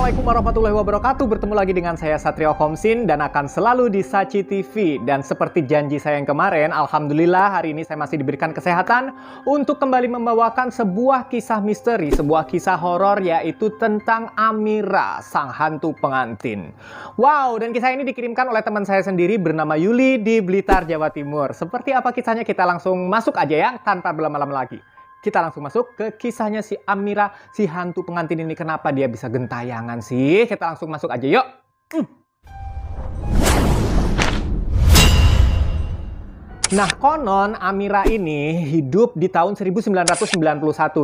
Assalamualaikum warahmatullahi wabarakatuh. Bertemu lagi dengan saya Satrio Komsin dan akan selalu di Saci TV. Dan seperti janji saya yang kemarin, alhamdulillah hari ini saya masih diberikan kesehatan untuk kembali membawakan sebuah kisah misteri, sebuah kisah horor, yaitu tentang Amira, sang hantu pengantin. Wow, dan kisah ini dikirimkan oleh teman saya sendiri bernama Yuli di Blitar, Jawa Timur. Seperti apa kisahnya, kita langsung masuk aja ya tanpa berlama-lama lagi. Kita langsung masuk ke kisahnya si Amira, si hantu pengantin ini. Kenapa dia bisa gentayangan sih? Kita langsung masuk aja yuk. Nah, konon Amira ini hidup di tahun 1991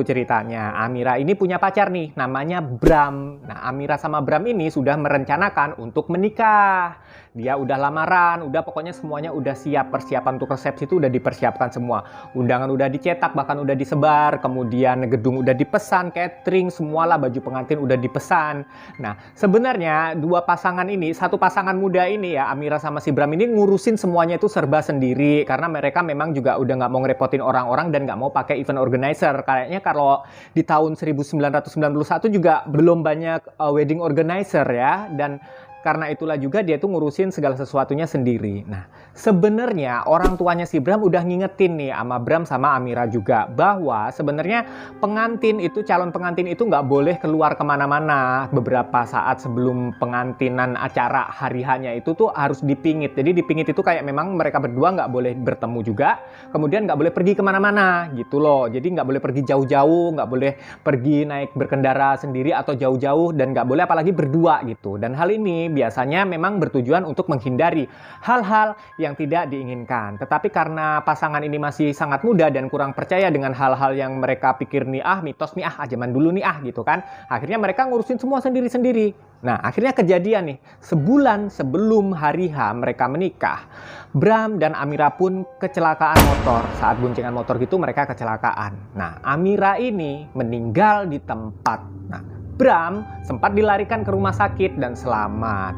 ceritanya. Amira ini punya pacar nih, namanya Bram. Nah, Amira sama Bram ini sudah merencanakan untuk menikah. Dia udah lamaran, udah pokoknya semuanya udah siap. Persiapan untuk resepsi itu udah dipersiapkan semua. Undangan udah dicetak, bahkan udah disebar. Kemudian gedung udah dipesan, catering, semualah, baju pengantin udah dipesan. Nah, sebenarnya dua pasangan ini, satu pasangan muda ini ya, Amira sama si Bram ini ngurusin semuanya itu serba sendiri. Karena mereka memang juga udah nggak mau ngerepotin orang-orang dan nggak mau pakai event organizer. Kayaknya kalau di tahun 1991 juga belum banyak wedding organizer ya. Dan karena itulah juga dia tuh ngurusin segala sesuatunya sendiri. Nah, sebenarnya orang tuanya si Bram udah ngingetin nih sama Bram sama Amira juga, bahwa sebenarnya pengantin itu, calon pengantin itu nggak boleh keluar kemana-mana beberapa saat sebelum pengantinan acara hari hanya itu tuh harus dipingit. Jadi dipingit itu kayak memang mereka berdua nggak boleh bertemu juga, kemudian nggak boleh pergi kemana-mana gitu loh. Jadi nggak boleh pergi jauh-jauh, nggak boleh pergi naik berkendara sendiri atau jauh-jauh, dan nggak boleh apalagi berdua gitu. Dan hal ini biasanya memang bertujuan untuk menghindari hal-hal yang tidak diinginkan. Tetapi karena pasangan ini masih sangat muda dan kurang percaya dengan hal-hal yang mereka pikir nih, mitos nih, zaman dulu nih, gitu kan. Akhirnya mereka ngurusin semua sendiri-sendiri. Nah, akhirnya kejadian nih, sebulan sebelum hari H mereka menikah, Bram dan Amira pun kecelakaan motor. Saat boncengan motor gitu mereka kecelakaan. Nah, Amira ini meninggal di tempat. Nah, Bram sempat dilarikan ke rumah sakit dan selamat.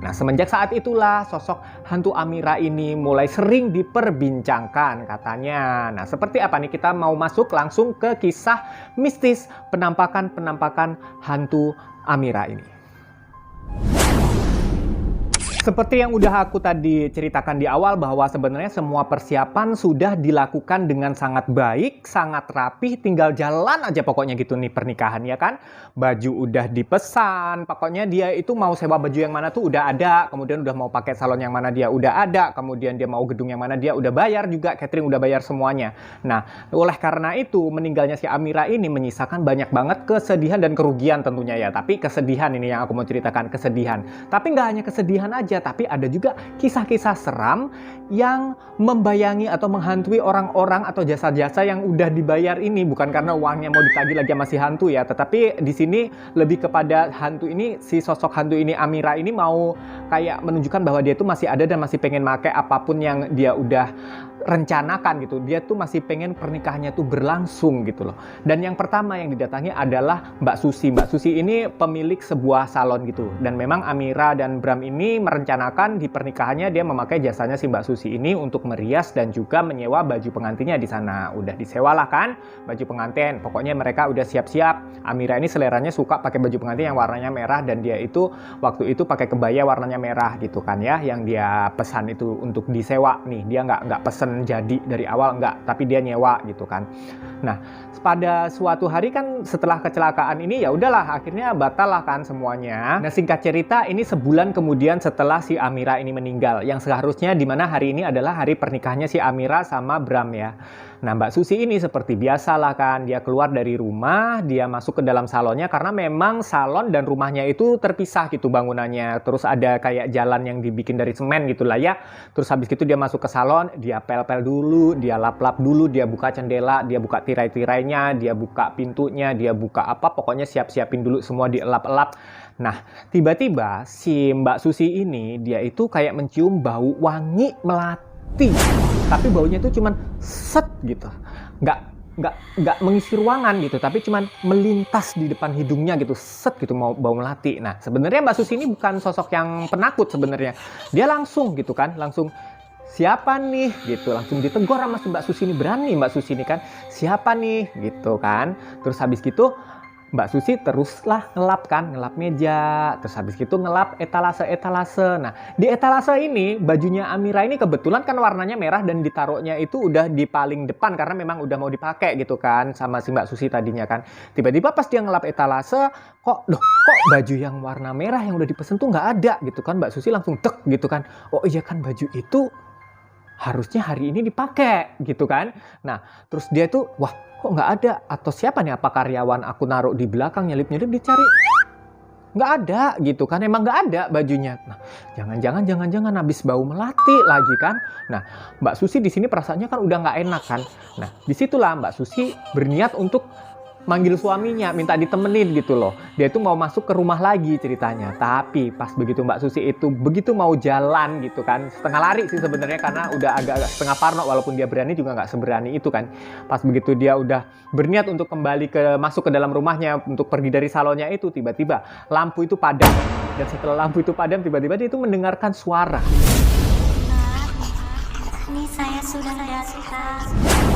Nah, semenjak saat itulah sosok hantu Amira ini mulai sering diperbincangkan katanya. Nah, seperti apa nih, kita mau masuk langsung ke kisah mistis penampakan hantu Amira ini. Seperti yang udah aku tadi ceritakan di awal, bahwa sebenarnya semua persiapan sudah dilakukan dengan sangat baik, sangat rapih, tinggal jalan aja pokoknya gitu nih pernikahan ya kan. Baju udah dipesan, pokoknya dia itu mau sewa baju yang mana tuh udah ada, kemudian udah mau pakai salon yang mana dia udah ada, kemudian dia mau gedung yang mana dia udah bayar juga, catering udah bayar semuanya. Nah, oleh karena itu meninggalnya si Amira ini menyisakan banyak banget kesedihan dan kerugian tentunya ya. Tapi kesedihan ini yang aku mau ceritakan, kesedihan. Tapi nggak hanya kesedihan aja, tapi ada juga kisah-kisah seram yang membayangi atau menghantui orang-orang atau jasa-jasa yang udah dibayar ini. Bukan karena uangnya mau ditagih lagi sama si hantu ya, tetapi di sini lebih kepada hantu ini, si sosok hantu ini, Amira ini, mau kayak menunjukkan bahwa dia tuh masih ada dan masih pengen make apapun yang dia udah rencanakan gitu. Dia tuh masih pengen pernikahannya tuh berlangsung gitu loh. Dan yang pertama yang didatangi adalah Mbak Susi. Mbak Susi ini pemilik sebuah salon gitu. Dan memang Amira dan Bram ini merencanakan di pernikahannya dia memakai jasanya si Mbak Susi ini untuk merias dan juga menyewa baju pengantinnya di sana. Udah disewalah kan baju pengantin. Pokoknya mereka udah siap-siap. Amira ini seleranya suka pakai baju pengantin yang warnanya merah, dan dia itu waktu itu pakai kebaya warnanya merah gitu kan ya, yang dia pesan itu untuk disewa nih. Dia nggak pesen jadi dari awal, enggak, tapi dia nyewa gitu kan. Nah, pada suatu hari kan setelah kecelakaan ini ya udahlah, akhirnya batal lah kan semuanya. Nah, singkat cerita, ini sebulan kemudian setelah si Amira ini meninggal, yang seharusnya dimana hari ini adalah hari pernikahannya si Amira sama Bram ya. Nah, Mbak Susi ini seperti biasa lah kan, dia keluar dari rumah, dia masuk ke dalam salonnya karena memang salon dan rumahnya itu terpisah gitu bangunannya. Terus ada kayak jalan yang dibikin dari semen gitu lah ya. Terus habis itu dia masuk ke salon, dia pel-pel dulu, dia lap-lap dulu, dia buka jendela, dia buka tirai-tirainya, dia buka pintunya, dia buka apa, pokoknya siap-siapin dulu semua, dielap-elap. Nah, tiba-tiba si Mbak Susi ini, dia itu kayak mencium bau wangi melati. Tapi baunya itu cuman set gitu. Nggak mengisi ruangan gitu, tapi cuman melintas di depan hidungnya gitu, set gitu, mau bau melati. Nah, sebenarnya Mbak Susi ini bukan sosok yang penakut sebenarnya. Dia langsung gitu kan, langsung, siapa nih gitu, langsung ditegur sama Mbak Susi ini. Berani Mbak Susi ini kan, siapa nih gitu kan. Terus habis gitu Mbak Susi teruslah ngelap meja, terus habis itu ngelap etalase. Nah, di etalase ini bajunya Amira ini kebetulan kan warnanya merah dan ditaruhnya itu udah di paling depan karena memang udah mau dipakai gitu kan sama si Mbak Susi tadinya kan. Tiba-tiba pas dia ngelap etalase, kok baju yang warna merah yang udah dipesen tuh nggak ada gitu kan. Mbak Susi langsung tek gitu kan. Oh iya kan baju itu harusnya hari ini dipakai gitu kan. Nah, terus dia tuh wah kok nggak ada? Atau siapa nih? Apa karyawan aku naruh di belakang nyelip-nyelip dicari? Nggak ada gitu kan. Emang nggak ada bajunya. Nah, jangan-jangan habis bau melati lagi kan. Nah, Mbak Susi di sini perasaannya kan udah nggak enak kan. Nah, disitulah Mbak Susi berniat untuk manggil suaminya, minta ditemenin gitu loh. Dia itu mau masuk ke rumah lagi ceritanya. Tapi pas begitu Mbak Susi itu begitu mau jalan gitu kan, setengah lari sih sebenarnya karena udah agak setengah parno walaupun dia berani juga nggak seberani itu kan. Pas begitu dia udah berniat untuk kembali masuk ke dalam rumahnya untuk pergi dari salonnya itu, tiba-tiba lampu itu padam. Dan setelah lampu itu padam, tiba-tiba dia itu mendengarkan suara. Ini saya sudah datang.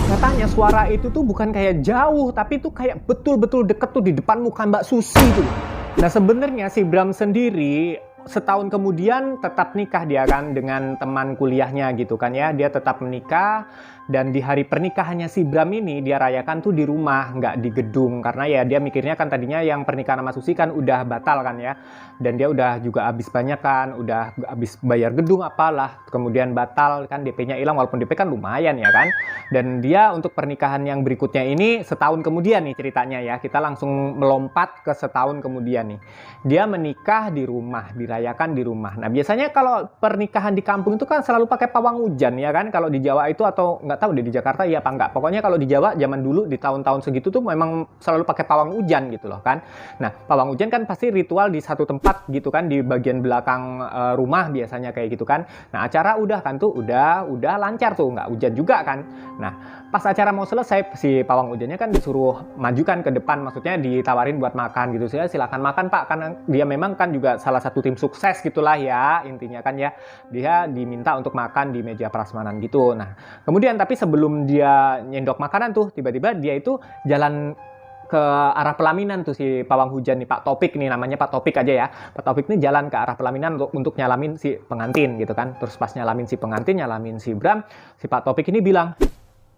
Katanya suara itu tuh bukan kayak jauh, tapi tuh kayak betul-betul deket tuh di depan muka Mbak Susi tuh. Nah sebenarnya si Bram sendiri setahun kemudian tetap nikah dia kan dengan teman kuliahnya gitu kan ya. Dia tetap menikah dan di hari pernikahannya si Bram ini dia rayakan tuh di rumah, nggak di gedung. Karena ya dia mikirnya kan tadinya yang pernikahan sama Susi kan udah batal kan ya. Dan dia udah juga habis banyak kan, udah habis bayar gedung apalah. Kemudian batal kan DP-nya hilang walaupun DP kan lumayan ya kan. Dan dia untuk pernikahan yang berikutnya ini setahun kemudian nih ceritanya ya. Kita langsung melompat ke setahun kemudian nih. Dia menikah di rumah, dirayakan di rumah. Nah biasanya kalau pernikahan di kampung itu kan selalu pakai pawang hujan ya kan. Kalau di Jawa itu atau nggak tahu deh di Jakarta iya apa enggak. Pokoknya kalau di Jawa zaman dulu di tahun-tahun segitu tuh memang selalu pakai pawang hujan gitu loh kan. Nah pawang hujan kan pasti ritual di satu tempat gitu kan di bagian belakang rumah biasanya kayak gitu kan. Nah acara udah kan tuh udah lancar tuh nggak hujan juga kan. Nah pas acara mau selesai si pawang hujannya kan disuruh majukan ke depan, maksudnya ditawarin buat makan gitu. Saya silakan makan Pak, karena dia memang kan juga salah satu tim sukses gitulah ya intinya kan ya. Dia diminta untuk makan di meja prasmanan gitu. Nah kemudian tapi sebelum dia nyendok makanan tuh tiba-tiba dia itu jalan ke arah pelaminan tuh si pawang hujan nih Pak Topik nih, namanya Pak Topik aja ya. Pak Topik nih jalan ke arah pelaminan untuk nyalamin si pengantin gitu kan. Terus pas nyalamin si pengantin, nyalamin si Bram, si Pak Topik ini bilang,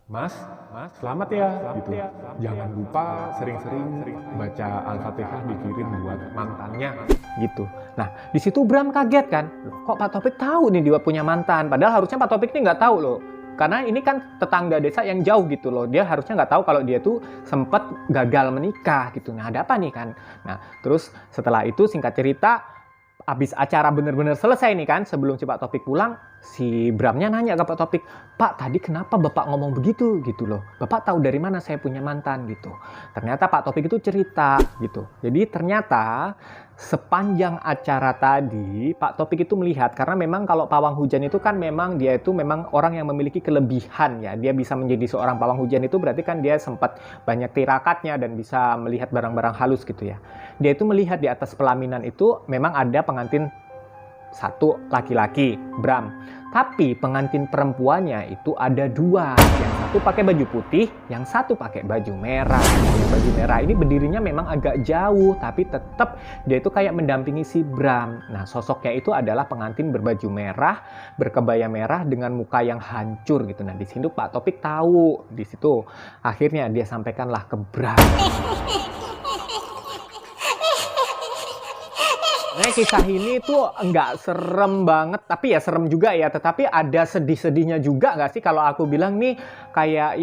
Mas, selamat ya, gitu. Jangan lupa sering-sering baca Al-Fatihah dikirim buat mantannya. gitu. Nah, di situ Bram kaget kan. Kok Pak Topik tahu nih dia punya mantan? Padahal harusnya Pak Topik ini nggak tahu loh. Karena ini kan tetangga desa yang jauh gitu loh. Dia harusnya nggak tahu kalau dia tuh sempat gagal menikah gitu. Nah, ada apa nih kan? Nah, terus setelah itu singkat cerita, habis acara bener-bener selesai nih kan, sebelum si Pak Topik pulang, si Bramnya nanya ke Pak Topik, Pak tadi kenapa Bapak ngomong begitu gitu loh, Bapak tahu dari mana saya punya mantan gitu. Ternyata Pak Topik itu cerita gitu. Jadi ternyata sepanjang acara tadi Pak Topik itu melihat, karena memang kalau pawang hujan itu kan memang dia itu memang orang yang memiliki kelebihan ya. Dia bisa menjadi seorang pawang hujan itu berarti kan dia sempat banyak tirakatnya dan bisa melihat barang-barang halus gitu ya. Dia itu melihat di atas pelaminan itu memang ada pengantin satu laki-laki, Bram. Tapi pengantin perempuannya itu ada dua. Yang satu pakai baju putih, yang satu pakai baju merah. Yang baju merah ini berdirinya memang agak jauh, tapi tetap dia itu kayak mendampingi si Bram. Nah, sosoknya itu adalah pengantin berbaju merah, berkebaya merah dengan muka yang hancur gitu. Nah, di situ Pak Topik tahu. Di situ akhirnya dia sampaikanlah ke Bram. Nah, kisah ini tuh nggak serem banget, tapi ya serem juga ya. Tetapi ada sedih-sedihnya juga nggak sih kalau aku bilang nih, kayak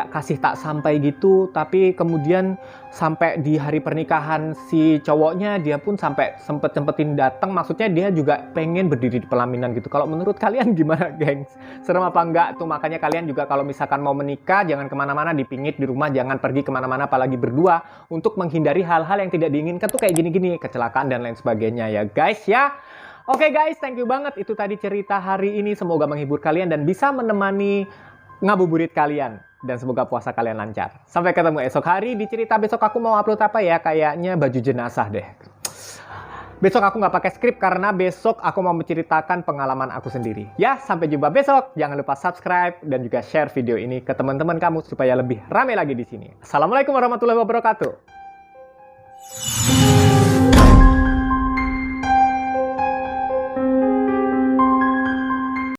kasih tak sampai gitu. Tapi kemudian sampai di hari pernikahan si cowoknya dia pun sampai sempetin datang. Maksudnya dia juga pengen berdiri di pelaminan gitu. Kalau menurut kalian gimana, gengs? Serem apa enggak tuh? Makanya kalian juga kalau misalkan mau menikah jangan kemana-mana, dipingit di rumah, jangan pergi kemana-mana apalagi berdua untuk menghindari hal-hal yang tidak diinginkan tuh kayak gini-gini, kecelakaan dan lain sebagainya ya guys ya. Oke guys, thank you banget. Itu tadi cerita hari ini. Semoga menghibur kalian dan bisa menemani ngabuburit kalian. Dan semoga puasa kalian lancar. Sampai ketemu esok hari di cerita. Besok aku mau upload apa ya? Kayaknya baju jenazah deh. Besok aku nggak pakai skrip karena besok aku mau menceritakan pengalaman aku sendiri. Ya, sampai jumpa besok. Jangan lupa subscribe dan juga share video ini ke teman-teman kamu supaya lebih ramai lagi di sini. Assalamualaikum warahmatullahi wabarakatuh. ya.